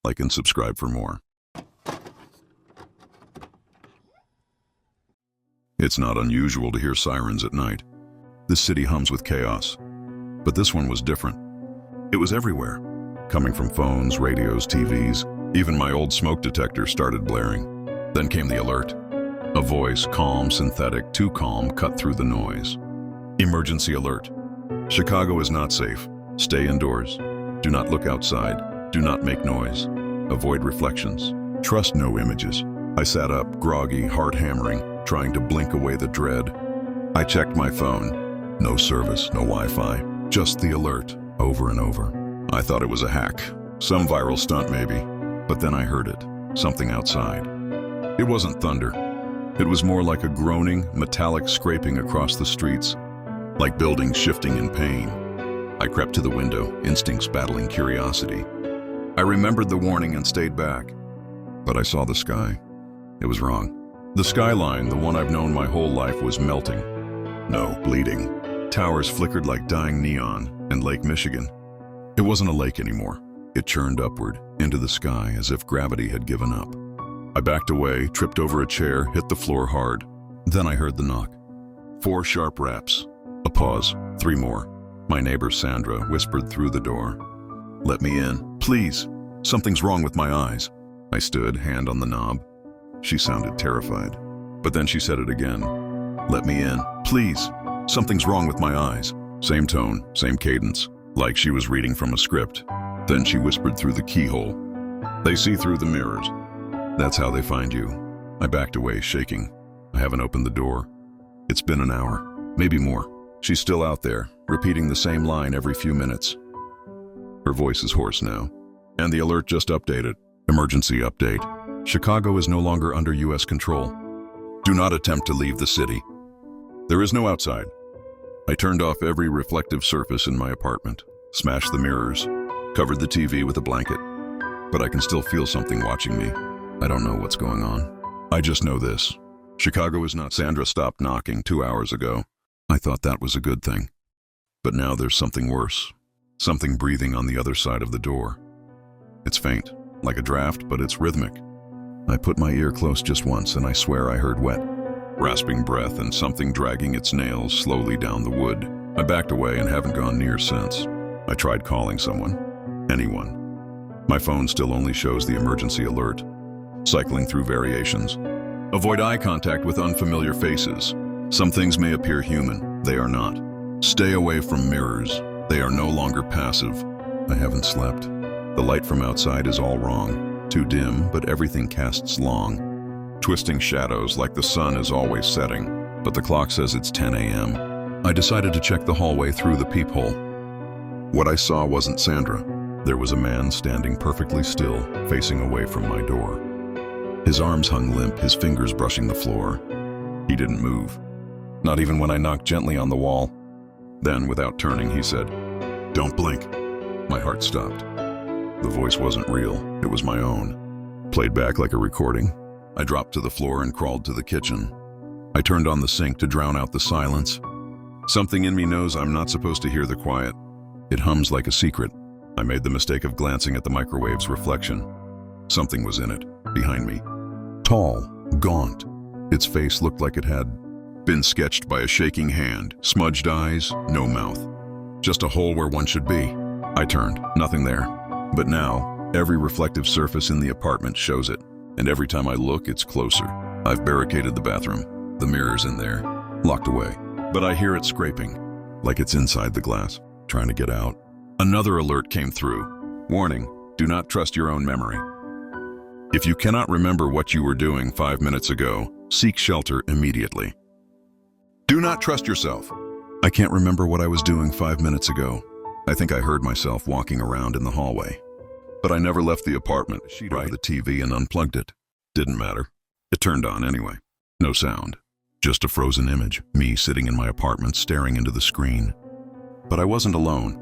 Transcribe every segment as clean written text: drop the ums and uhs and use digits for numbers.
like and subscribe for more. It's not unusual to hear sirens at night. This city hums with chaos. But this one was different. It was everywhere, coming from phones, radios, TVs. Even my old smoke detector started blaring. Then came the alert. A voice, calm, synthetic, too calm, cut through the noise. Emergency alert. Chicago is not safe. Stay indoors. Do not look outside. Do not make noise. Avoid reflections. Trust no images. I sat up, groggy, heart hammering, trying to blink away the dread. I checked my phone. No service, no Wi-Fi. Just the alert, over and over. I thought it was a hack. Some viral stunt maybe. But then I heard it. Something outside. It wasn't thunder. It was more like a groaning, metallic scraping across the streets. Like buildings shifting in pain. I crept to the window, instincts battling curiosity. I remembered the warning and stayed back. But I saw the sky. It was wrong. The skyline, the one I've known my whole life, was melting. No, bleeding. Towers flickered like dying neon, and Lake Michigan. It wasn't a lake anymore. It churned upward, into the sky, as if gravity had given up. I backed away, tripped over a chair, hit the floor hard. Then I heard the knock. 4 sharp raps. A pause. 3 more. My neighbor Sandra whispered through the door. "Let me in, please. Something's wrong with my eyes." I stood, hand on the knob. She sounded terrified. But then she said it again. "Let me in, please. Something's wrong with my eyes." Same tone, same cadence, like she was reading from a script. Then she whispered through the keyhole. "They see through the mirrors. That's how they find you." I backed away, shaking. I haven't opened the door. It's been an hour, maybe more. She's still out there, repeating the same line every few minutes. Her voice is hoarse now. And the alert just updated. Emergency update. Chicago is no longer under U.S. control. Do not attempt to leave the city. There is no outside. I turned off every reflective surface in my apartment, smashed the mirrors, covered the TV with a blanket. But I can still feel something watching me. I don't know what's going on. I just know this. Chicago is not. Sandra stopped knocking 2 hours ago. I thought that was a good thing. But now there's something worse. Something breathing on the other side of the door. It's faint, like a draft, but it's rhythmic. I put my ear close just once, and I swear I heard wet, rasping breath and something dragging its nails slowly down the wood. I backed away and haven't gone near since. I tried calling someone. Anyone. My phone still only shows the emergency alert. Cycling through variations. Avoid eye contact with unfamiliar faces. Some things may appear human. They are not. Stay away from mirrors. They are no longer passive. I haven't slept. The light from outside is all wrong. Too dim, but everything casts long. Twisting shadows like the sun is always setting, but the clock says it's 10 a.m. I decided to check the hallway through the peephole. What I saw wasn't Sandra. There was a man standing perfectly still, facing away from my door. His arms hung limp, his fingers brushing the floor. He didn't move. Not even when I knocked gently on the wall. Then, without turning, he said, "Don't blink." My heart stopped. The voice wasn't real. It was my own. Played back like a recording. I dropped to the floor and crawled to the kitchen. I turned on the sink to drown out the silence. Something in me knows I'm not supposed to hear the quiet. It hums like a secret. I made the mistake of glancing at the microwave's reflection. Something was in it, behind me. Tall, gaunt. Its face looked like it had been sketched by a shaking hand. Smudged eyes, no mouth. Just a hole where one should be. I turned, nothing there. But now, every reflective surface in the apartment shows it. And every time I look, it's closer. I've barricaded the bathroom. The mirror's in there, locked away. But I hear it scraping, like it's inside the glass, trying to get out. Another alert came through. Warning, do not trust your own memory. If you cannot remember what you were doing 5 minutes ago, seek shelter immediately. Do not trust yourself. I can't remember what I was doing 5 minutes ago. I think I heard myself walking around in the hallway. But I never left the apartment. She tried the TV and unplugged it. Didn't matter. It turned on anyway. No sound. Just a frozen image, me sitting in my apartment staring into the screen. But I wasn't alone.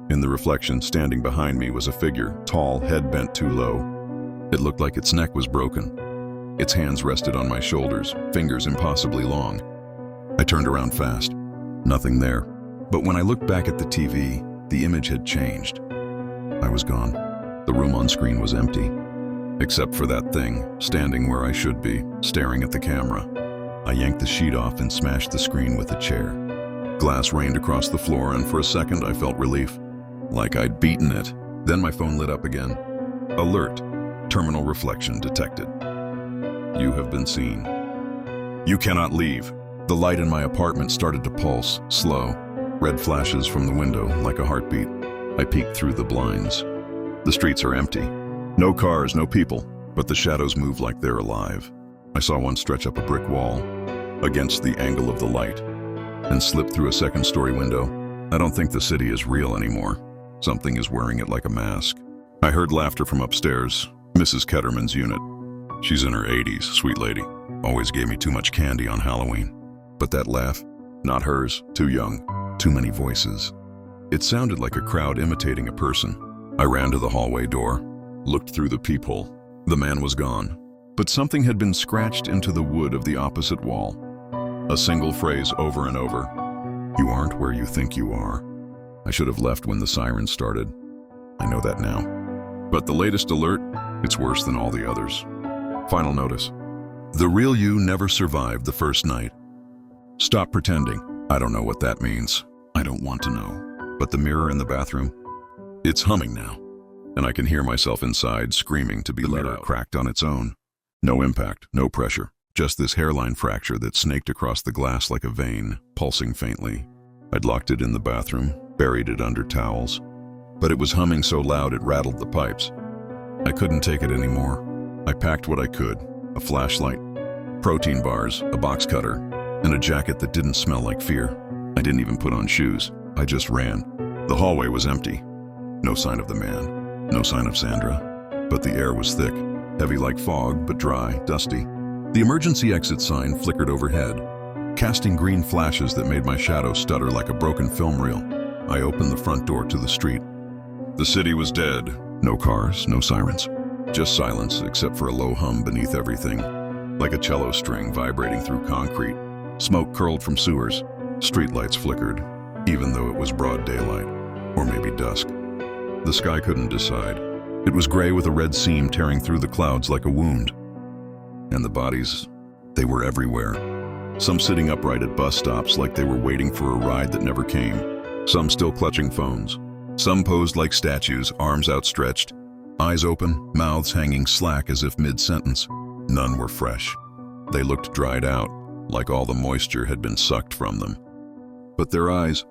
In the reflection, standing behind me was a figure, tall, head bent too low. It looked like its neck was broken. Its hands rested on my shoulders, fingers impossibly long. I turned around fast. Nothing there. But when I looked back at the TV, the image had changed. I was gone. The room on screen was empty, except for that thing, standing where I should be, staring at the camera. I yanked the sheet off and smashed the screen with a chair. Glass rained across the floor, and for a second I felt relief, like I'd beaten it. Then my phone lit up again. Alert. Terminal reflection detected. You have been seen. You cannot leave. The light in my apartment started to pulse, slow. Red flashes from the window, like a heartbeat. I peeked through the blinds. The streets are empty. No cars, no people, but the shadows move like they're alive. I saw one stretch up a brick wall, against the angle of the light, and slip through a second-story window. I don't think the city is real anymore. Something is wearing it like a mask. I heard laughter from upstairs, Mrs. Ketterman's unit. She's in her 80s, sweet lady. Always gave me too much candy on Halloween. But that laugh, not hers, too young, too many voices. It sounded like a crowd imitating a person. I ran to the hallway door, looked through the peephole. The man was gone, but something had been scratched into the wood of the opposite wall. A single phrase over and over. You aren't where you think you are. I should have left when the sirens started. I know that now. But the latest alert, it's worse than all the others. Final notice. The real you never survived the first night. Stop pretending. I don't know what that means. I don't want to know. But the mirror in the bathroom, it's humming now. And I can hear myself inside screaming to be let out. Cracked on its own. No impact, no pressure. Just this hairline fracture that snaked across the glass like a vein, pulsing faintly. I'd locked it in the bathroom, buried it under towels. But it was humming so loud it rattled the pipes. I couldn't take it anymore. I packed what I could. A flashlight, protein bars, a box cutter, and a jacket that didn't smell like fear. I didn't even put on shoes. I just ran. The hallway was empty. No sign of the man. No sign of Sandra. But the air was thick, heavy like fog, but dry, dusty. The emergency exit sign flickered overhead, casting green flashes that made my shadow stutter like a broken film reel. I opened the front door to the street. The city was dead. No cars, no sirens. Just silence, except for a low hum beneath everything, like a cello string vibrating through concrete. Smoke curled from sewers. Streetlights flickered, even though it was broad daylight, or maybe dusk. The sky couldn't decide. It was gray with a red seam tearing through the clouds like a wound. And the bodies, they were everywhere. Some sitting upright at bus stops like they were waiting for a ride that never came. Some still clutching phones. Some posed like statues, arms outstretched, eyes open, mouths hanging slack as if mid-sentence. None were fresh. They looked dried out, like all the moisture had been sucked from them. But their eyes,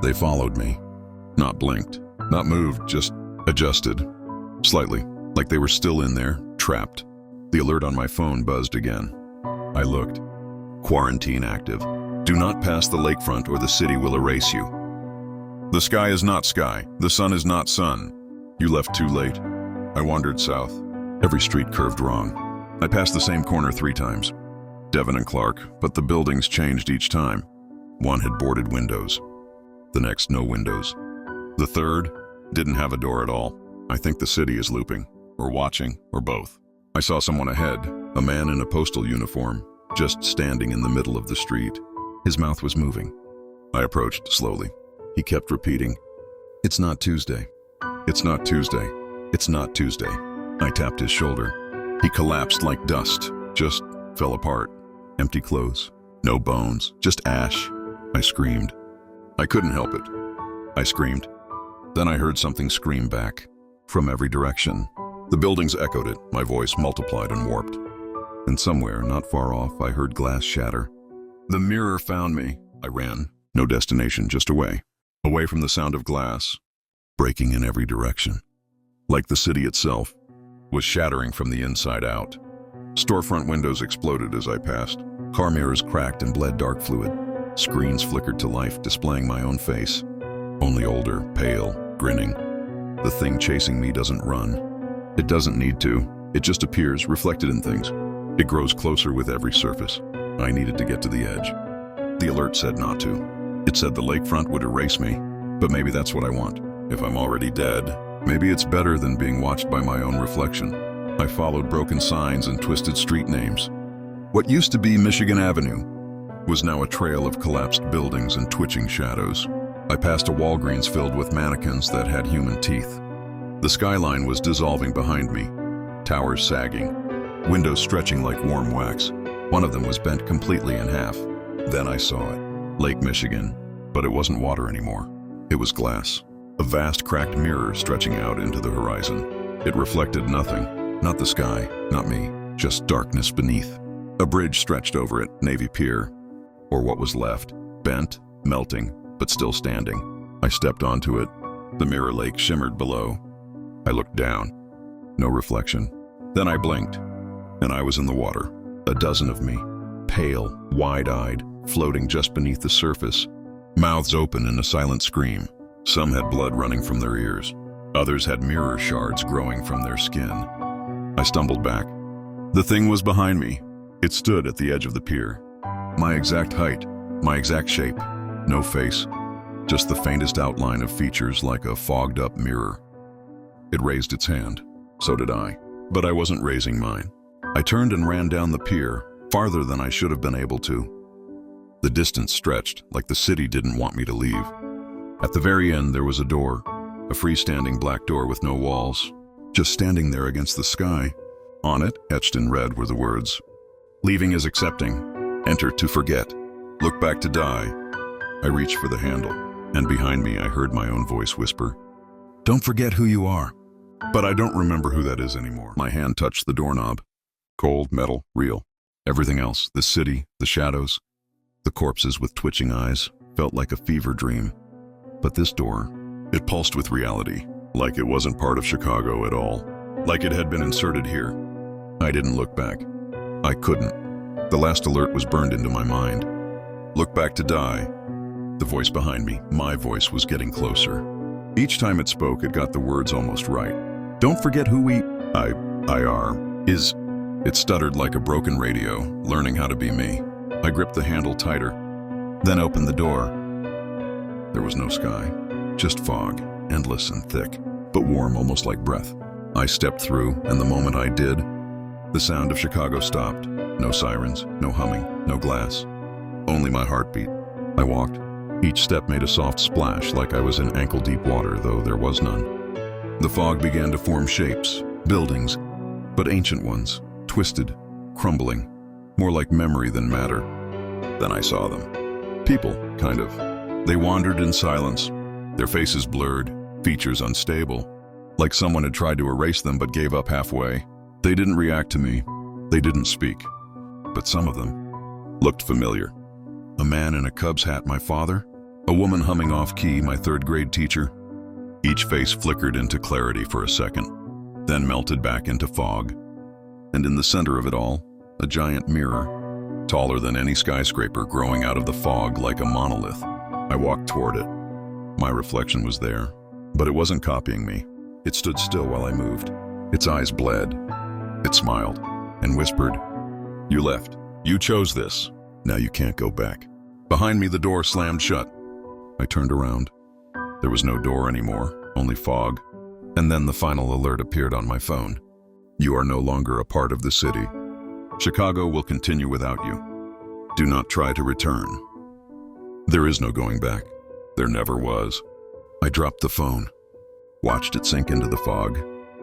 they followed me. Not blinked, not moved, just adjusted. Slightly, like they were still in there, trapped. The alert on my phone buzzed again. I looked. Quarantine active. Do not pass the lakefront or the city will erase you. The sky is not sky. The sun is not sun. You left too late. I wandered south. Every street curved wrong. I passed the same corner 3 times. Devon and Clark, but the buildings changed each time. One had boarded windows. The next, no windows. The third didn't have a door at all. I think the city is looping, or watching, or both. I saw someone ahead, a man in a postal uniform, just standing in the middle of the street. His mouth was moving. I approached slowly. He kept repeating, "It's not Tuesday. It's not Tuesday. It's not Tuesday." I tapped his shoulder. He collapsed like dust, just fell apart. Empty clothes, no bones, just ash. I screamed. I couldn't help it. I screamed. Then I heard something scream back, from every direction. The buildings echoed it, my voice multiplied and warped. And somewhere, not far off, I heard glass shatter. The mirror found me. I ran. No destination, just away. Away from the sound of glass, breaking in every direction. Like the city itself was shattering from the inside out. Storefront windows exploded as I passed. Car mirrors cracked and bled dark fluid. Screens flickered to life, displaying my own face. Only older, pale, grinning. The thing chasing me doesn't run. It doesn't need to. It just appears, reflected in things. It grows closer with every surface. I needed to get to the edge. The alert said not to. It said the lakefront would erase me, but maybe that's what I want. If I'm already dead, maybe it's better than being watched by my own reflection. I followed broken signs and twisted street names. What used to be Michigan Avenue was now a trail of collapsed buildings and twitching shadows. I passed a Walgreens filled with mannequins that had human teeth. The skyline was dissolving behind me, towers sagging, windows stretching like warm wax. One of them was bent completely in half. Then I saw it. Lake Michigan, but it wasn't water anymore. It was glass. A vast cracked mirror stretching out into the horizon. It reflected nothing, not the sky, not me, just darkness beneath. A bridge stretched over it, Navy Pier, or what was left, bent, melting, but still standing. I stepped onto it. The mirror lake shimmered below. I looked down. No reflection. Then I blinked, and I was in the water. A dozen of me, pale, wide-eyed, floating just beneath the surface, mouths open in a silent scream. Some had blood running from their ears. Others had mirror shards growing from their skin. I stumbled back. The thing was behind me. It stood at the edge of the pier. My exact height, my exact shape. No face, just the faintest outline of features like a fogged-up mirror. It raised its hand. So did I. But I wasn't raising mine. I turned and ran down the pier, farther than I should have been able to. The distance stretched, like the city didn't want me to leave. At the very end, there was a door, a freestanding black door with no walls, just standing there against the sky. On it, etched in red, were the words, "Leaving is accepting. Enter to forget. Look back to die." I reached for the handle, and behind me I heard my own voice whisper, "Don't forget who you are." But I don't remember who that is anymore. My hand touched the doorknob. Cold, metal, real. Everything else, the city, the shadows, the corpses with twitching eyes, felt like a fever dream. But this door, it pulsed with reality, like it wasn't part of Chicago at all, like it had been inserted here. I didn't look back. I couldn't. The last alert was burned into my mind. Look back to die. The voice behind me, my voice, was getting closer. Each time it spoke, it got the words almost right. Don't forget who we is. It stuttered like a broken radio, learning how to be me. I gripped the handle tighter, then opened the door. There was no sky, just fog, endless and thick, but warm, almost like breath. I stepped through, and the moment I did, the sound of Chicago stopped. No sirens, no humming, no glass. Only my heartbeat. I walked. Each step made a soft splash, like I was in ankle-deep water, though there was none. The fog began to form shapes, buildings, but ancient ones, twisted, crumbling, more like memory than matter. Then I saw them. People, kind of. They wandered in silence, their faces blurred, features unstable, like someone had tried to erase them but gave up halfway. They didn't react to me. They didn't speak. But some of them looked familiar. A man in a Cubs hat, my father. A woman humming off-key, my third-grade teacher. Each face flickered into clarity for a second, then melted back into fog. And in the center of it all, a giant mirror, taller than any skyscraper, growing out of the fog like a monolith. I walked toward it. My reflection was there, but it wasn't copying me. It stood still while I moved. Its eyes bled. It smiled and whispered, "You left. You chose this. Now you can't go back." Behind me, the door slammed shut. I turned around. There was no door anymore, only fog. And then the final alert appeared on my phone. You are no longer a part of the city. Chicago will continue without you. Do not try to return. There is no going back. There never was. I dropped the phone, watched it sink into the fog.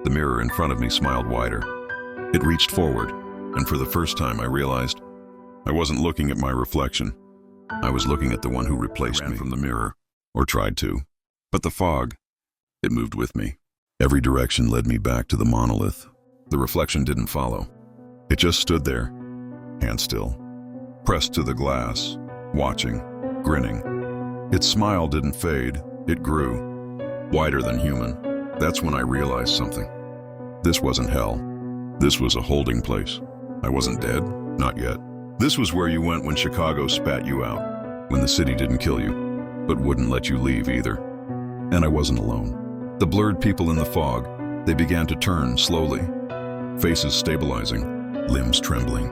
The mirror in front of me smiled wider. It reached forward, and for the first time I realized I wasn't looking at my reflection. I was looking at the one who replaced me from the mirror, or tried to. But the fog, it moved with me. Every direction led me back to the monolith. The reflection didn't follow. It just stood there, hand still, pressed to the glass, watching, grinning. Its smile didn't fade, it grew, wider than human. That's when I realized something. This wasn't hell. This was a holding place. I wasn't dead, not yet. This was where you went when Chicago spat you out, when the city didn't kill you, but wouldn't let you leave either. And I wasn't alone. The blurred people in the fog, they began to turn slowly, faces stabilizing, limbs trembling.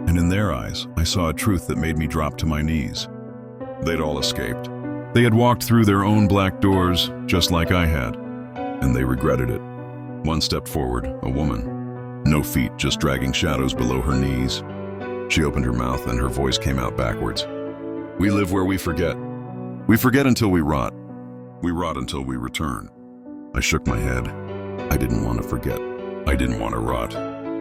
And in their eyes, I saw a truth that made me drop to my knees. They'd all escaped. They had walked through their own black doors, just like I had, and they regretted it. One stepped forward, a woman. No feet, just dragging shadows below her knees. She opened her mouth and her voice came out backwards. We live where we forget. We forget until we rot. We rot until we return. I shook my head. I didn't want to forget. I didn't want to rot.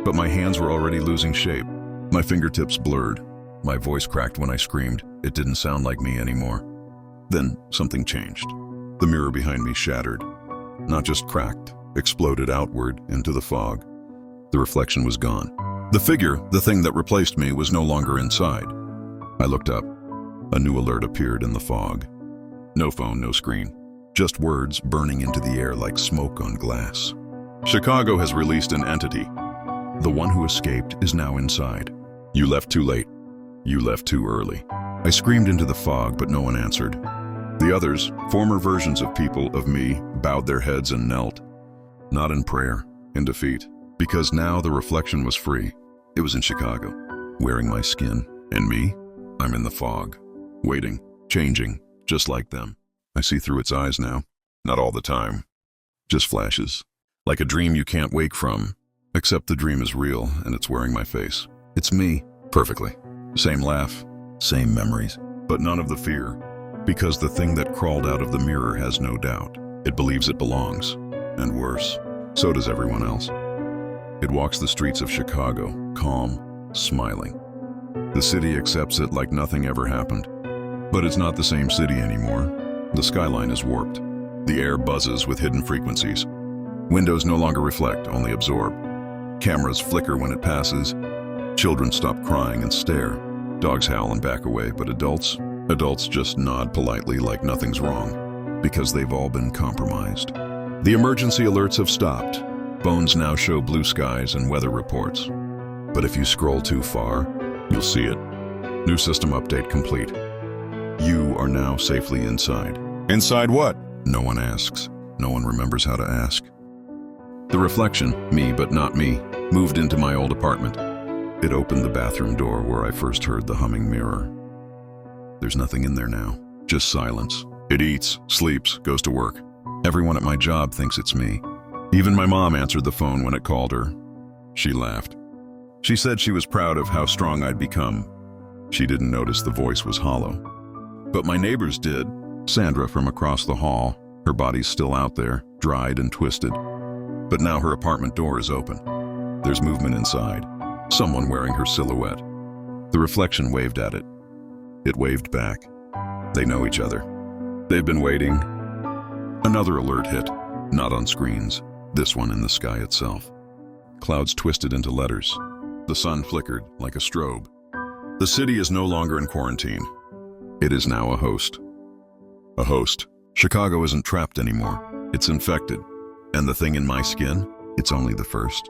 But my hands were already losing shape. My fingertips blurred. My voice cracked when I screamed. It didn't sound like me anymore. Then something changed. The mirror behind me shattered. Not just cracked, exploded outward into the fog. The reflection was gone. The figure, the thing that replaced me, was no longer inside. I looked up. A new alert appeared in the fog. No phone, no screen. Just words burning into the air like smoke on glass. Chicago has released an entity. The one who escaped is now inside. You left too late. You left too early. I screamed into the fog, but no one answered. The others, former versions of people, of me, bowed their heads and knelt. Not in prayer, in defeat. Because now the reflection was free. It was in Chicago, wearing my skin. And me? I'm in the fog, waiting, changing, just like them. I see through its eyes now. Not all the time. Just flashes. Like a dream you can't wake from. Except the dream is real and it's wearing my face. It's me, perfectly. Same laugh, same memories, but none of the fear. Because the thing that crawled out of the mirror has no doubt. It believes it belongs. And worse, so does everyone else. It walks the streets of Chicago, calm, smiling. The city accepts it like nothing ever happened. But it's not the same city anymore. The skyline is warped. The air buzzes with hidden frequencies. Windows no longer reflect, only absorb. Cameras flicker when it passes. Children stop crying and stare. Dogs howl and back away, but adults just nod politely like nothing's wrong, because they've all been compromised. The emergency alerts have stopped. Phones now show blue skies and weather reports. But if you scroll too far, you'll see it. New system update complete. You are now safely inside. Inside what? No one asks. No one remembers how to ask. The reflection, me but not me, moved into my old apartment. It opened the bathroom door where I first heard the humming mirror. There's nothing in there now, just silence. It eats, sleeps, goes to work. Everyone at my job thinks it's me. Even my mom answered the phone when it called her. She laughed. She said she was proud of how strong I'd become. She didn't notice the voice was hollow. But my neighbors did. Sandra from across the hall, her body's still out there, dried and twisted. But now her apartment door is open. There's movement inside. Someone wearing her silhouette. The reflection waved at it. It waved back. They know each other. They've been waiting. Another alert hit. Not on screens. This one in the sky itself. Clouds twisted into letters. The sun flickered like a strobe. The city is no longer in quarantine. It is now a host. A host. Chicago isn't trapped anymore. It's infected. And the thing in my skin, it's only the first.